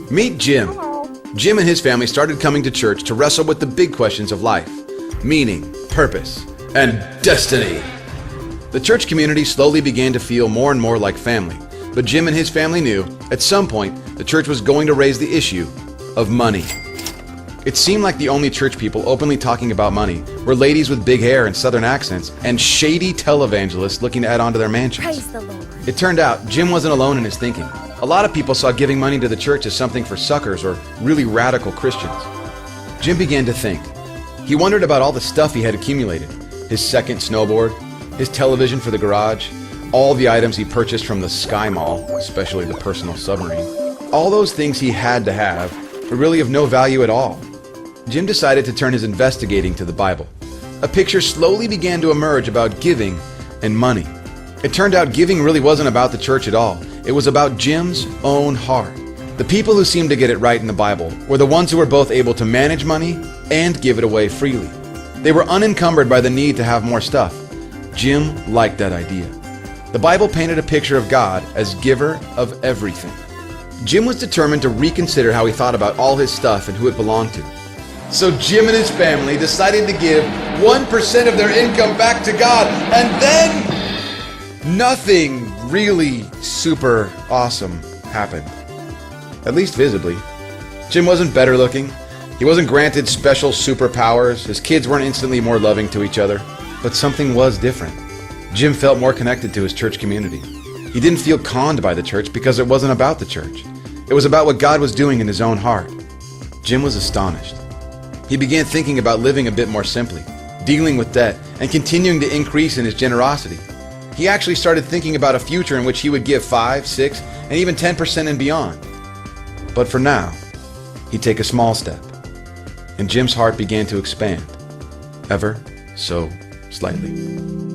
Meet Jim. Jim and his family started coming to church to wrestle with the big questions of life: meaning, purpose, and destiny. The church community slowly began to feel more and more like family, but Jim and his family knew, at some point, the church was going to raise the issue of money. It seemed like the only church people openly talking about money were ladies with big hair and southern accents and shady televangelists looking to add on to their mansions. Praise the Lord. It turned out Jim wasn't alone in his thinking. A lot of people saw giving money to the church as something for suckers or really radical Christians. Jim began to think. He wondered about all the stuff he had accumulated: his second snowboard, his television for the garage, all the items he purchased from the Sky Mall, especially the personal submarine. All those things he had to have were really of no value at all. Jim decided to turn his investigating to the Bible. A picture slowly began to emerge about giving and money. It turned out giving really wasn't about the church at all. It was about Jim's own heart. The people who seemed to get it right in the Bible were the ones who were both able to manage money and give it away freely. They were unencumbered by the need to have more stuff. Jim liked that idea. The Bible painted a picture of God as giver of everything. Jim was determined to reconsider how he thought about all his stuff and who it belonged to. So Jim and his family decided to give 1% of their income back to God, and then nothing really super awesome happened. At least visibly. Jim wasn't better looking. He wasn't granted special superpowers. His kids weren't instantly more loving to each other. But something was different. Jim felt more connected to his church community. He didn't feel conned by the church because it wasn't about the church. It was about what God was doing in his own heart. Jim was astonished. He began thinking about living a bit more simply, dealing with debt, and continuing to increase in his generosity. He actually started thinking about a future in which he would give 5, 6, and even 10% and beyond. But for now, he'd take a small step, and Jim's heart began to expand, ever so slightly.